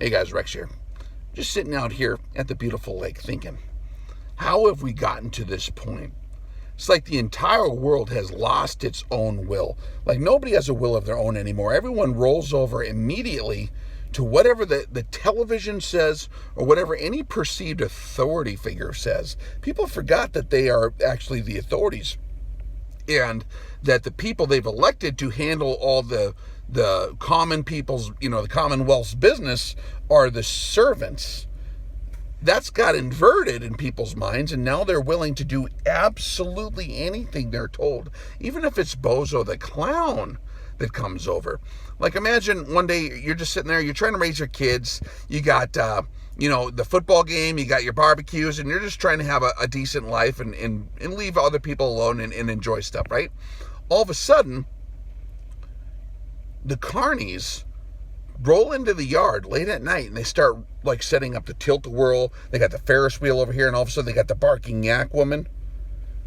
Hey guys, Rex here. Just sitting out here at the beautiful lake thinking, how have we gotten to this point? It's like the entire world has lost its own will. Like nobody has a will of their own anymore. Everyone rolls over immediately to whatever the television says or whatever any perceived authority figure says. People forgot that they are actually the authorities and that the people they've elected to handle all the common people's, the Commonwealth's business are the servants. That's got inverted in people's minds, and now they're willing to do absolutely anything they're told, even if it's Bozo the Clown that comes over. Like imagine one day you're just sitting there, you're trying to raise your kids, you got the football game, you got your barbecues, and you're just trying to have a decent life and leave other people alone and enjoy stuff, right? All of a sudden, the carnies roll into the yard late at night and they start like setting up the tilt-a-whirl. They got the Ferris wheel over here, and all of a sudden they got the barking yak woman.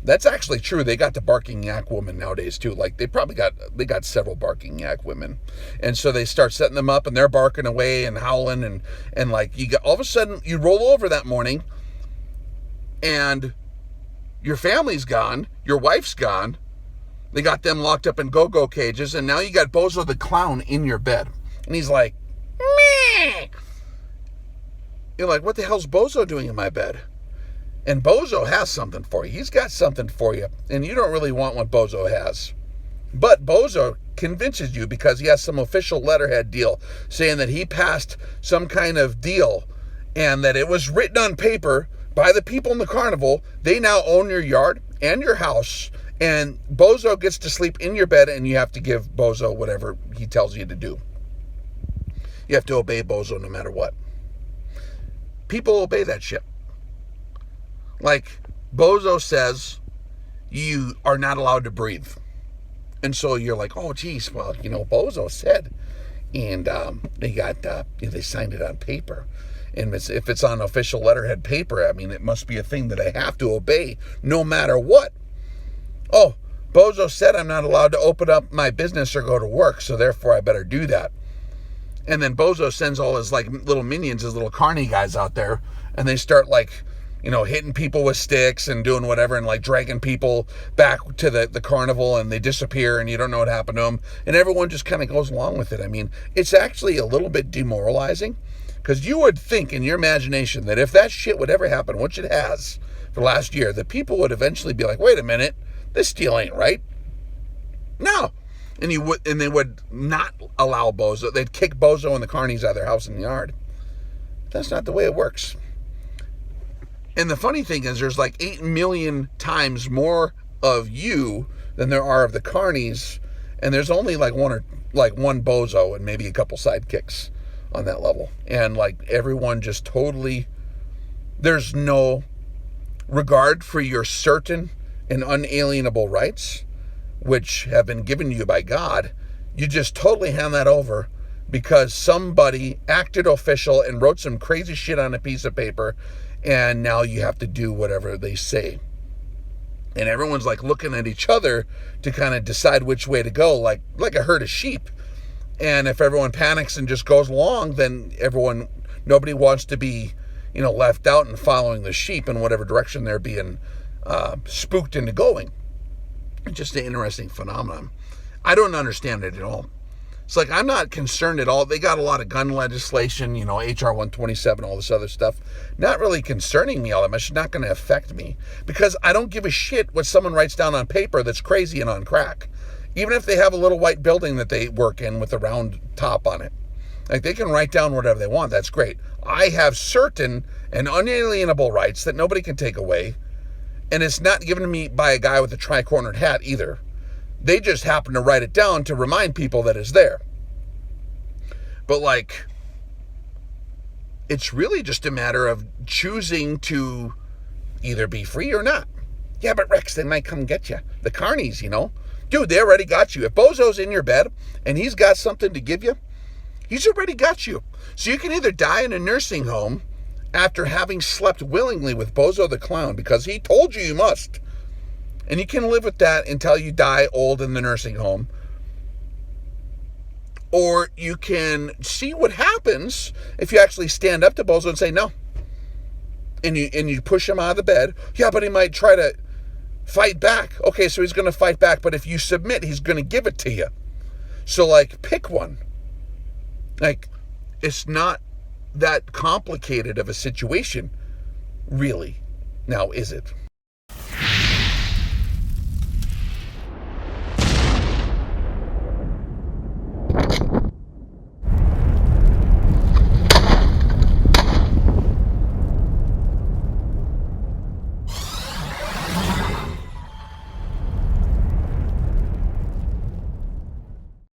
That's actually true. They got the barking yak woman nowadays too. Like they got several barking yak women. And so they start setting them up and they're barking away and howling and like you got all of a sudden you roll over that morning and your family's gone, your wife's gone. They got them locked up in go-go cages, and now you got Bozo the Clown in your bed. And he's like, meh. You're like, what the hell's Bozo doing in my bed? And Bozo has something for you. He's got something for you, and you don't really want what Bozo has. But Bozo convinces you because he has some official letterhead deal saying that he passed some kind of deal and that it was written on paper by the people in the carnival. They now own your yard and your house, and Bozo gets to sleep in your bed, and you have to give Bozo whatever he tells you to do. You have to obey Bozo no matter what. People obey that shit. Like, Bozo says you are not allowed to breathe. And so you're like, oh, geez, well, Bozo said. And they signed it on paper. And if it's on official letterhead paper, I mean, it must be a thing that I have to obey no matter what. Oh, Bozo said I'm not allowed to open up my business or go to work, so therefore I better do that. And then Bozo sends all his like little minions, his little carny guys out there, and they start like, hitting people with sticks and doing whatever and like dragging people back to the carnival, and they disappear and you don't know what happened to them. And everyone just kind of goes along with it. I mean, it's actually a little bit demoralizing because you would think in your imagination that if that shit would ever happen, which it has for last year, that people would eventually be like, wait a minute, this deal ain't right. No. And they would not allow Bozo. They'd kick Bozo and the carnies out of their house and yard. That's not the way it works. And the funny thing is there's like 8 million times more of you than there are of the carnies, and there's only like one Bozo and maybe a couple sidekicks on that level. And like everyone just totally, there's no regard for your certain and unalienable rights, which have been given to you by God. You just totally hand that over because somebody acted official and wrote some crazy shit on a piece of paper, and now you have to do whatever they say. And everyone's like looking at each other to kind of decide which way to go, like a herd of sheep. And if everyone panics and just goes along, then nobody wants to be, left out and following the sheep in whatever direction they're being spooked into going. It's just an interesting phenomenon. I don't understand it at all. It's like I'm not concerned at all. They got a lot of gun legislation, HR 127, all this other stuff. Not really concerning me all that much. It's not going to affect me because I don't give a shit what someone writes down on paper that's crazy and on crack. Even if they have a little white building that they work in with a round top on it. Like they can write down whatever they want. That's great. I have certain and unalienable rights that nobody can take away. And it's not given to me by a guy with a tri-cornered hat either. They just happen to write it down to remind people that it's there. But like, it's really just a matter of choosing to either be free or not. Yeah, but Rex, they might come get you. The carnies, Dude, they already got you. If Bozo's in your bed and he's got something to give you, he's already got you. So you can either die in a nursing home after having slept willingly with Bozo the Clown because he told you must. And you can live with that until you die old in the nursing home. Or you can see what happens if you actually stand up to Bozo and say no. And you push him out of the bed. Yeah, but he might try to fight back. Okay, so he's going to fight back, but if you submit, he's going to give it to you. So, like, pick one. Like, it's not that complicated of a situation, really. Now, is it?